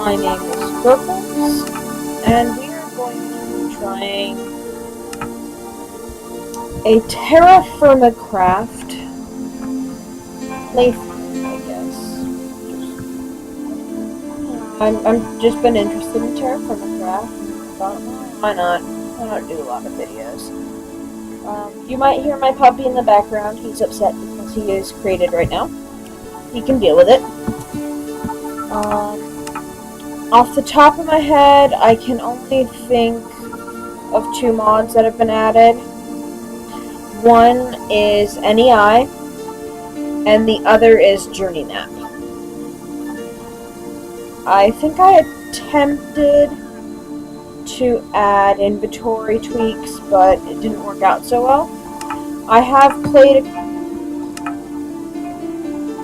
My name is gerrkles, and we are going to be trying a terrafirmacraft playthrough, I guess. I'm just been interested in terrafirmacraft. Thought, why not? I don't do a lot of videos. You might hear my puppy in the background. He's upset because he is created right now. He can deal with it. Off the top of my head, I can only think of 2 mods that have been added. One is NEI, and the other is Journeymap. I think I attempted to add inventory tweaks, but it didn't work out so well. I have played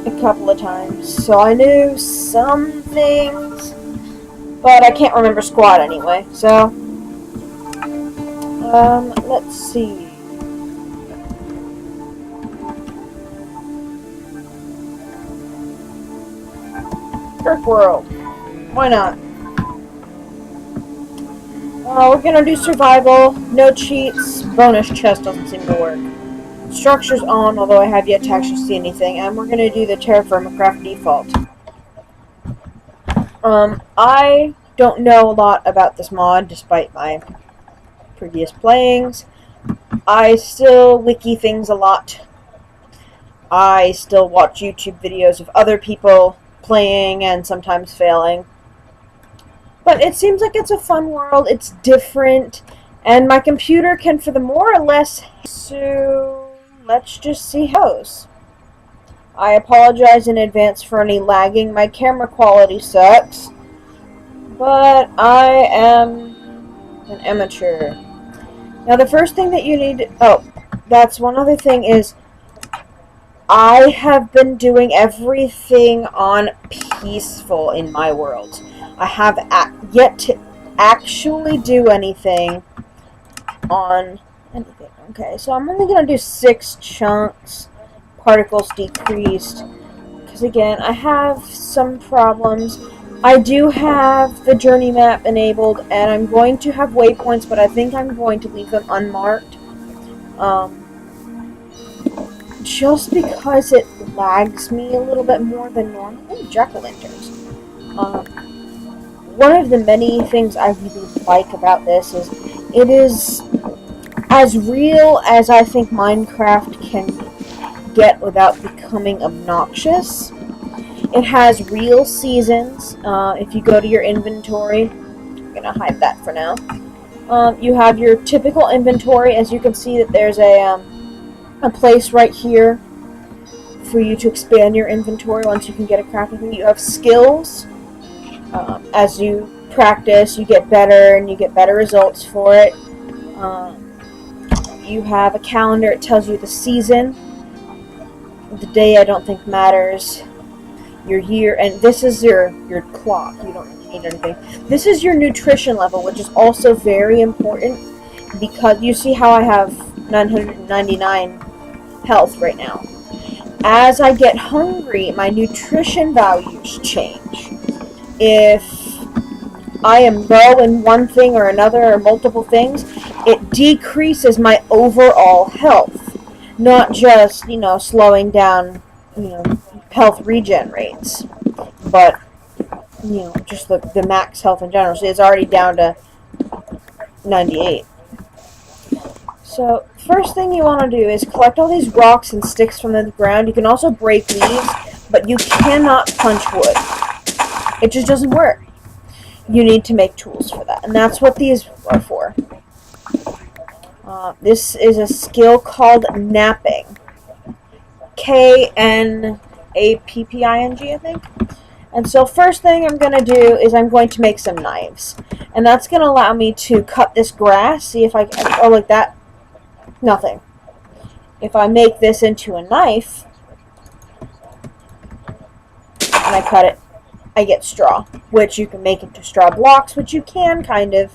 a couple of times, so I knew some things, but I can't remember squad anyway, so let's see. Earth World. Why not? We're gonna do survival, no cheats, bonus chest doesn't seem to work. Structure's on, although I have yet to actually see anything, and we're gonna do the terrafirmacraft default. I don't know a lot about this mod, despite my previous playings. I still wiki things a lot. I still watch YouTube videos of other people playing and sometimes failing. But it seems like it's a fun world, it's different, and my computer can for the more or less, so let's just see how it goes. I apologize in advance for any lagging, my camera quality sucks, but I am an amateur. Now the first thing that you need to, that's one other thing is, I have been doing everything on peaceful in my world. I have yet to actually do anything on anything. Okay, so I'm only going to do 6 chunks, particles decreased, because again, I have some problems. I do have the journey map enabled, and I'm going to have waypoints, but I think I'm going to leave them unmarked. Just because it lags me a little bit more than normal. Oh, jack-o'-lanterns. One of the many things I really like about this is it is as real as I think Minecraft can get without becoming obnoxious. It has real seasons. If you go to your inventory, I'm going to hide that for now. You have your typical inventory. As you can see, that there's a place right here for you to expand your inventory once you can get a crafting thing. You have skills. As you practice, you get better, and you get better results for it. You have a calendar. It tells you the season. The day I don't think matters. Your year, and this is your clock. You don't really need anything. This is your nutrition level, which is also very important, because you see how I have 999 health right now. As I get hungry, my nutrition values change. If I am low in one thing or another or multiple things, it decreases my overall health, not just, slowing down, health regen rates, but, just the max health in general. So it's already down to 98. So, first thing you want to do is collect all these rocks and sticks from the ground. You can also break leaves, but you cannot punch wood. It just doesn't work. You need to make tools for that, and that's what these are for. This is a skill called napping. K-N-A-P-P-I-N-G, I think. And so first thing I'm going to do is I'm going to make some knives. And that's going to allow me to cut this grass. See if I can, oh, like that. Nothing. If I make this into a knife, and I cut it, I get straw, which you can make into straw blocks, which you can kind of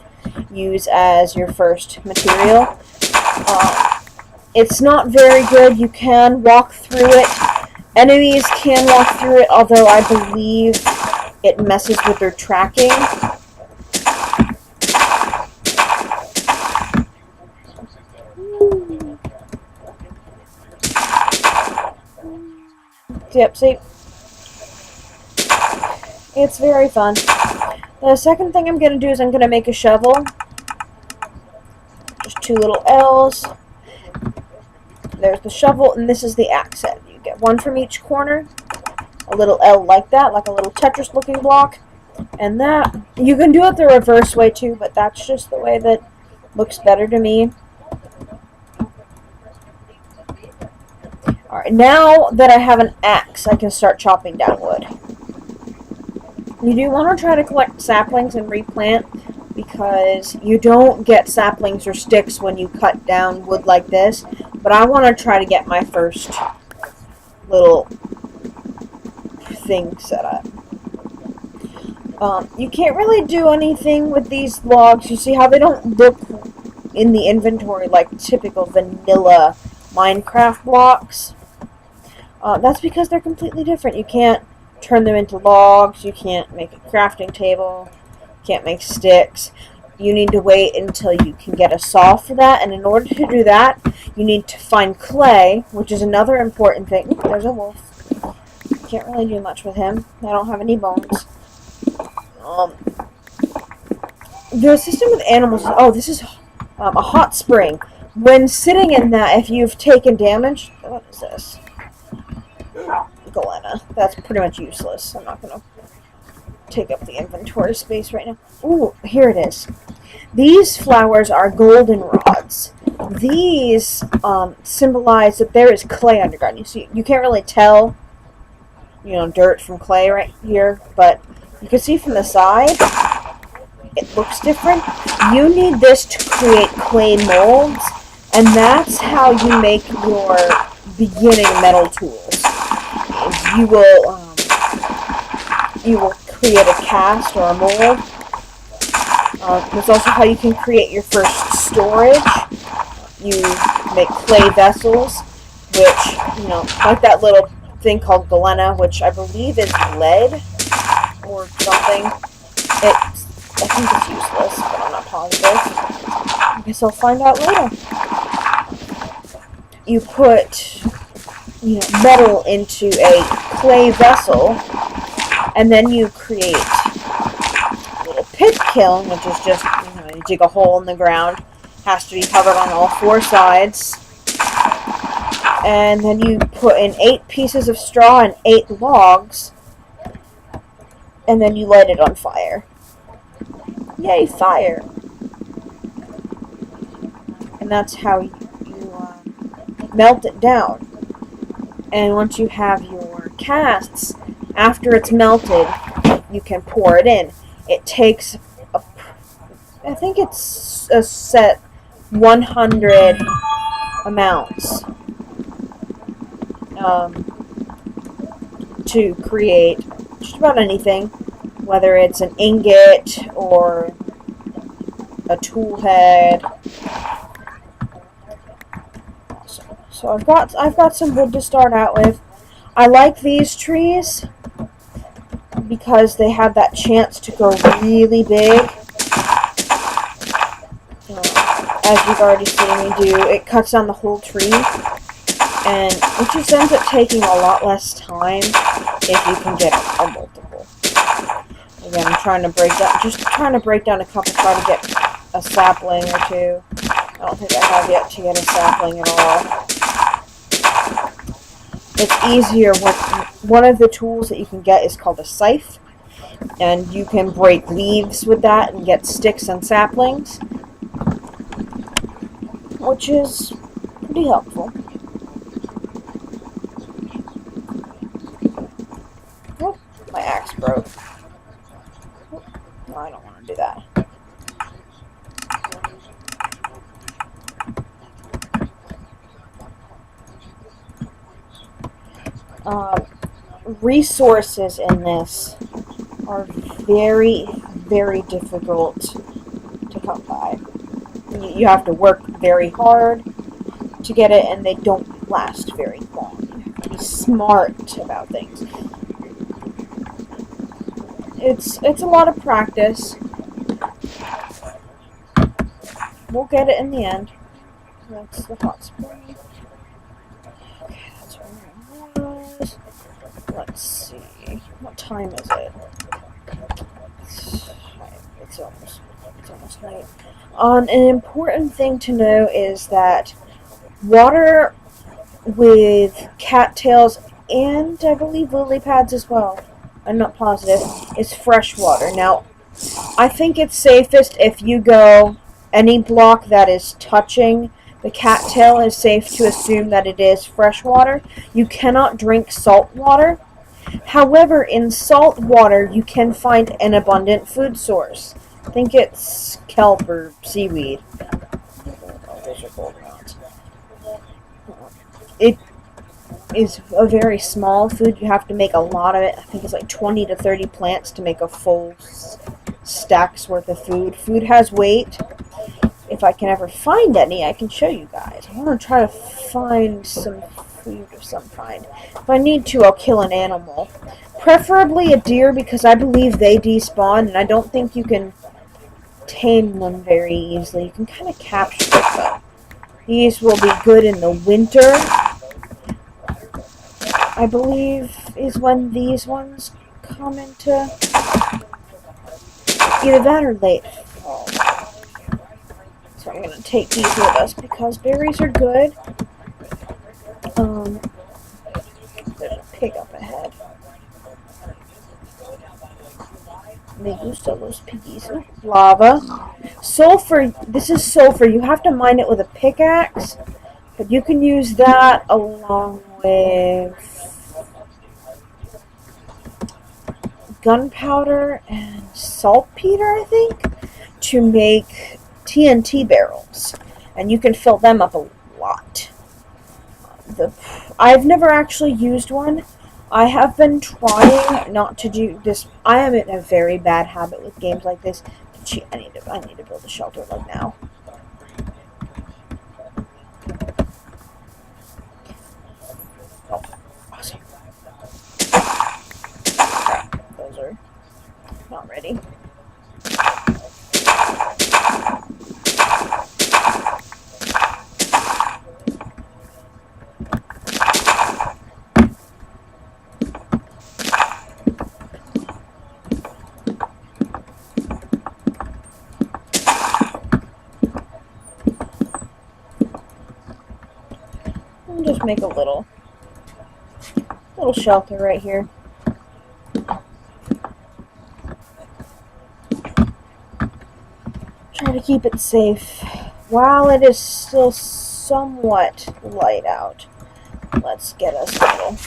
use as your first material. It's not very good. You can walk through it. Enemies can walk through it, although I believe it messes with their tracking. Yep, see? It's very fun. The second thing I'm going to do is I'm going to make a shovel. Just 2 little L's. There's the shovel, and this is the axe head. You get 1 from each corner. A little L like that, like a little Tetris looking block. And that, you can do it the reverse way too, but that's just the way that looks better to me. Alright, now that I have an axe, I can start chopping down wood. You do want to try to collect saplings and replant, because you don't get saplings or sticks when you cut down wood like this, but I want to try to get my first little thing set up. You can't really do anything with these logs. You see how they don't look in the inventory like typical vanilla Minecraft blocks? That's because they're completely different. You can't turn them into logs. You can't make a crafting table. You can't make sticks. You need to wait until you can get a saw for that, and in order to do that, you need to find clay, which is another important thing. Ooh, there's a wolf. Can't really do much with him. I don't have any bones. The system with animals. Oh, this is a hot spring. When sitting in that, if you've taken damage, what is this? Galena. That's pretty much useless. I'm not gonna take up the inventory space right now. Ooh, here it is. These flowers are goldenrods. These symbolize that there is clay underground. You see, you can't really tell, you know, dirt from clay right here, but you can see from the side, it looks different. You need this to create clay molds, and that's how you make your beginning metal tools. You will create a cast or a mold. That's also how you can create your first storage. You make clay vessels, which, you know, like that little thing called galena, which I believe is lead or something. I think it's useless, but I'm not positive. I guess I'll find out later. You put, you know, metal into a clay vessel, and then you create a little pit kiln, which is just, you know, you dig a hole in the ground. Has to be covered on all 4 sides. And then you put in 8 pieces of straw and 8 logs, and then you light it on fire. Yay, fire! And that's how you melt it down. And once you have your casts, after it's melted, you can pour it in. It takes, I think it's a set 100 amounts to create just about anything, whether it's an ingot or a tool head. So I've got some wood to start out with. I like these trees because they have that chance to go really big. As you've already seen me do, it cuts down the whole tree, and it just ends up taking a lot less time if you can get a multiple. Again, I'm trying to break down a couple, try to get a sapling or 2. I don't think I have yet to get a sapling at all. It's easier when one of the tools that you can get is called a scythe, and you can break leaves with that and get sticks and saplings, which is pretty helpful. Oh, my axe broke. Oh, no, I don't want to do that. Resources in this are very, very difficult to come by. You have to work very hard to get it, and they don't last very long. You have to be smart about things. It's a lot of practice. We'll get it in the end. That's the hot spring. Okay, that's where I was. Let's see. What time is it? It's almost night. An important thing to know is that water with cattails and I believe lily pads as well, I'm not positive, is fresh water. Now, I think it's safest if you go any block that is touching the cattail is safe to assume that it is fresh water. You cannot drink salt water. However, in salt water, you can find an abundant food source. I think it's kelp or seaweed. Oh, those are gold rods. It is a very small food. You have to make a lot of it. I think it's like 20 to 30 plants to make a full stack's worth of food. Food has weight. If I can ever find any, I can show you guys. I want to try to find some food of some kind. If I need to, I'll kill an animal. Preferably a deer, because I believe they despawn, and I don't think you can tame them very easily. You can kind of capture them, but these will be good in the winter. I believe is when these ones come into either that or late fall. So I'm going to take these with us because berries are good. There's a pig up ahead. Me gusta los piggies. Lava. Sulfur. This is sulfur. You have to mine it with a pickaxe. But you can use that along with gunpowder and saltpeter, I think, to make TNT barrels. And you can fill them up a lot. I've never actually used one. I have been trying not to do this. I am in a very bad habit with games like this. I need to build a shelter like now. Oh, awesome. Okay, those are not ready. Just make a little shelter right here. Try to keep it safe while it is still somewhat light out. Let's get us a little.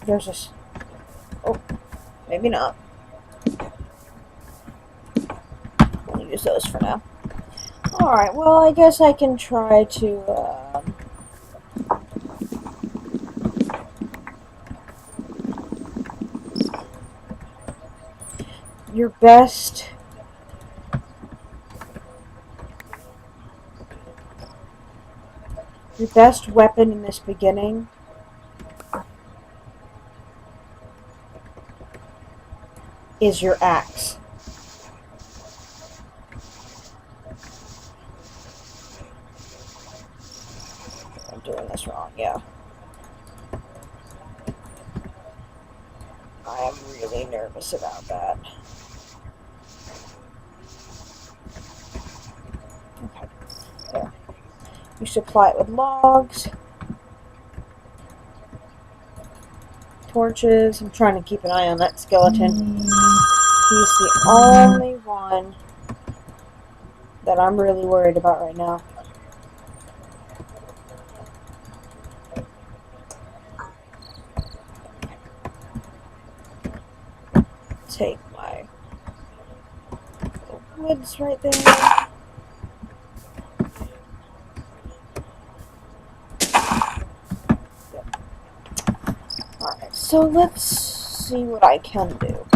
There's this. Oh, maybe not. We'll use those for now. Alright, well, I guess I can try to, your best weapon in this beginning is your axe. I'm doing this wrong, yeah. I am really nervous about that. Okay, there. You supply it with logs, torches. I'm trying to keep an eye on that skeleton. He's the only one that I'm really worried about right now. Take my woods right there. Alright, so let's see what I can do.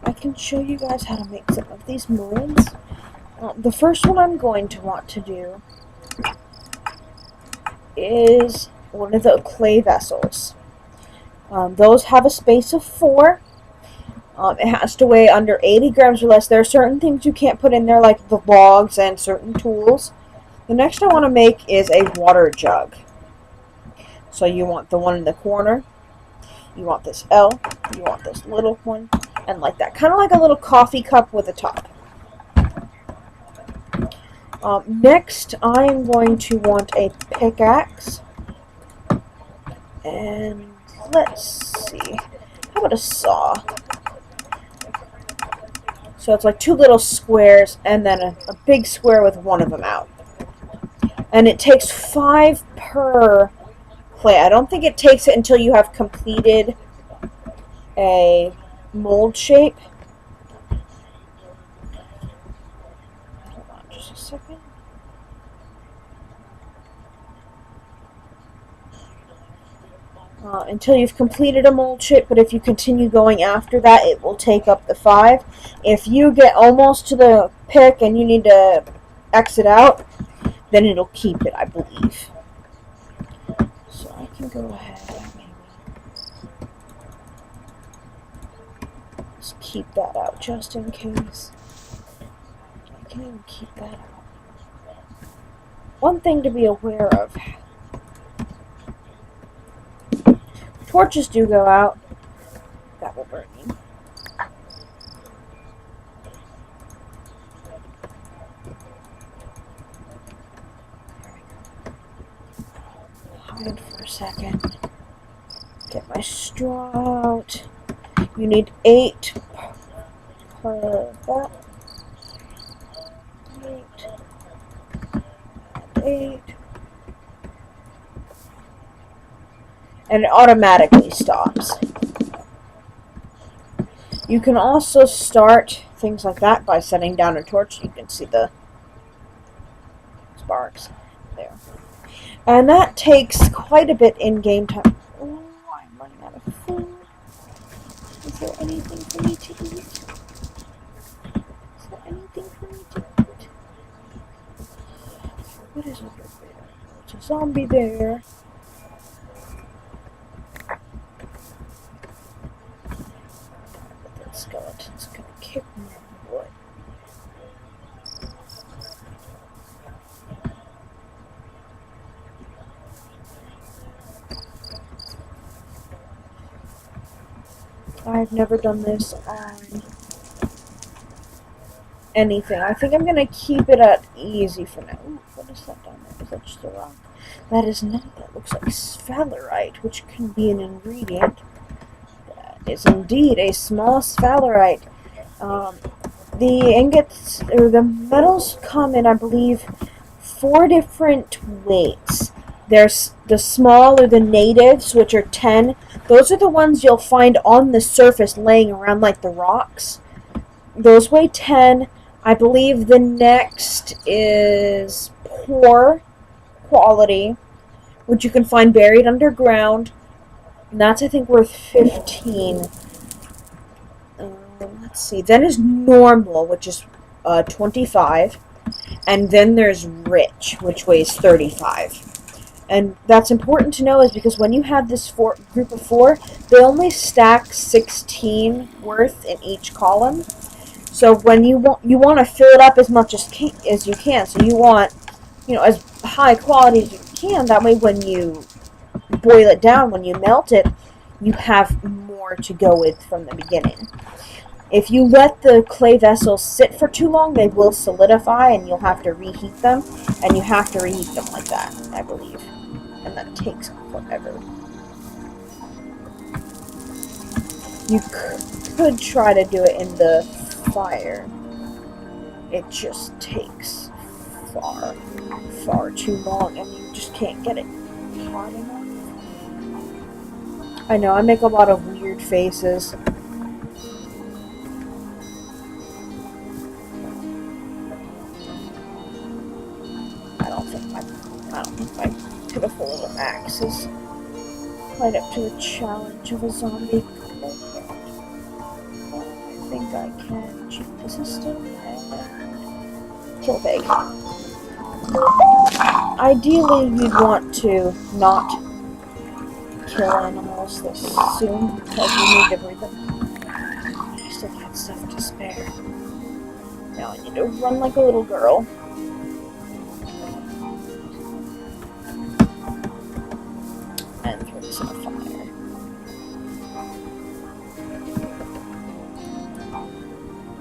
I can show you guys how to make some of these molds. The first one I'm going to want to do is one of the clay vessels. Those have a space of 4. It has to weigh under 80 grams or less. There are certain things you can't put in there, like the logs and certain tools. The next I want to make is a water jug. So you want the one in the corner, you want this L, you want this little one, and like that. Kind of like a little coffee cup with a top. Next, I'm going to want a pickaxe. And let's see. How about a saw? So it's like 2 little squares and then a big square with one of them out. And it takes 5 per clay. I don't think it takes it until you have completed a mold shape. Hold on just a second. Until you've completed a mold shape, but if you continue going after that, it will take up the 5. If you get almost to the pick and you need to exit out, then it'll keep it, I believe. So I can go ahead and maybe just keep that out just in case. I can even keep that out. One thing to be aware of. Torches do go out. That will burn me. Hide for a second. Get my straw out. You need 8 per that. 8. And it automatically stops. You can also start things like that by setting down a torch. You can see the sparks there. And that takes quite a bit in game time. Oh, I'm running out of food. Is there anything for me to eat? Is there anything for me to eat? What is over there? It's a zombie bear. Skeleton's gonna kick me in the wood. I've never done this on anything. I think I'm gonna keep it at easy for now. Ooh, what is that down there? Is that just a rock? That is not. That looks like sphalerite, which can be an ingredient. Is indeed a small sphalerite. The ingots or the metals come in, I believe, 4 different weights. There's the small or the natives, which are 10. Those are the ones you'll find on the surface laying around like the rocks. Those weigh 10. I believe the next is poor quality, which you can find buried underground. And that's, I think, worth 15. Let's see. Then is normal, which is 25. And then there's rich, which weighs 35. And that's important to know is because when you have this group of 4, they only stack 16 worth in each column. So when you want to fill it up as much as you can. So you want, as high quality as you can. That way when you boil it down, when you melt it, you have more to go with from the beginning. If you let the clay vessels sit for too long, they will solidify and you'll have to reheat them. And you have to reheat them like that, I believe. And that takes forever. You could try to do it in the fire. It just takes far too long and you just can't get it hot enough. I know, I make a lot of weird faces. I don't think my pitiful little axe is quite up to the challenge of a zombie. I think I can cheat the system and kill a pig. Ideally, you'd want to not kill animals this soon because you need to breed them. I still got stuff to spare. Now I need to run like a little girl. And throw this in a fire.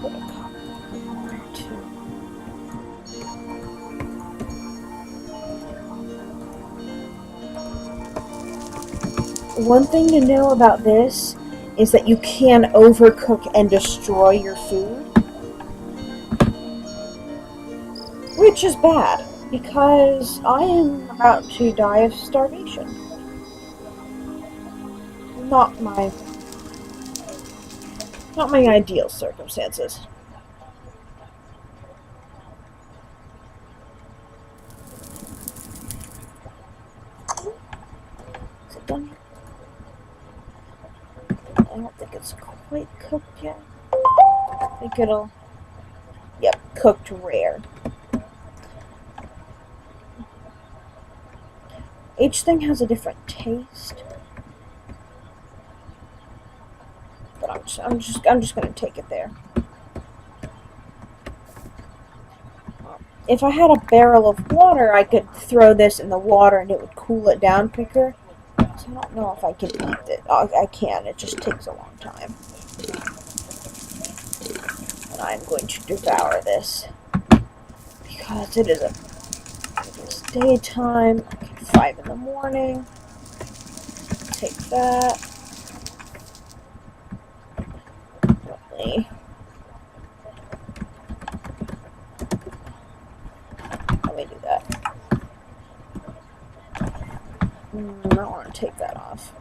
Put a copper in there too. One thing to know about this is that you can overcook and destroy your food. Which is bad, because I am about to die of starvation. Not my ideal circumstances. Is it done? I don't think it's quite cooked yet. I think it'll... Yep, cooked rare. Each thing has a different taste. But I'm just gonna take it there. If I had a barrel of water, I could throw this in the water and it would cool it down quicker. So I don't know if I can eat it. I can, it just takes a long time. And I'm going to devour this. Because it is daytime. Okay, 5 in the morning. Take that. Lovely. Let me do that. I don't want to take that off.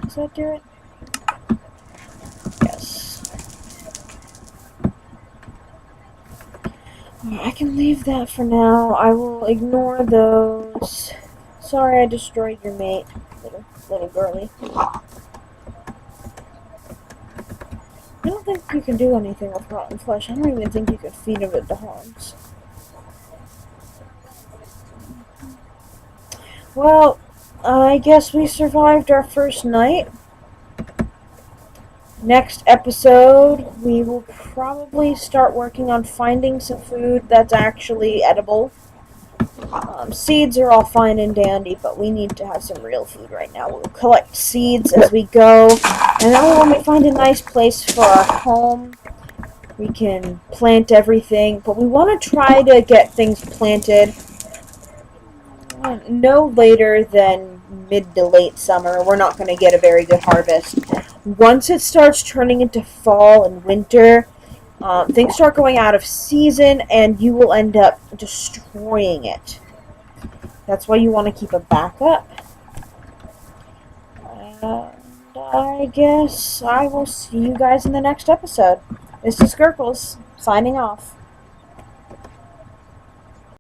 Does that do it? Yes. I can leave that for now. I will ignore those. Sorry I destroyed your mate, little girly. I don't think you can do anything with rotten flesh. I don't even think you could feed it to dogs. Well, I guess we survived our first night. Next episode, we will probably start working on finding some food that's actually edible. Seeds are all fine and dandy, but we need to have some real food right now. We'll collect seeds as we go, and then when we find a nice place for our home, we can plant everything. But we want to try to get things planted no later than mid to late summer. We're not going to get a very good harvest. Once it starts turning into fall and winter, things start going out of season, and you will end up destroying it. That's why you want to keep a backup. And I guess I will see you guys in the next episode. This is gerrkles, signing off.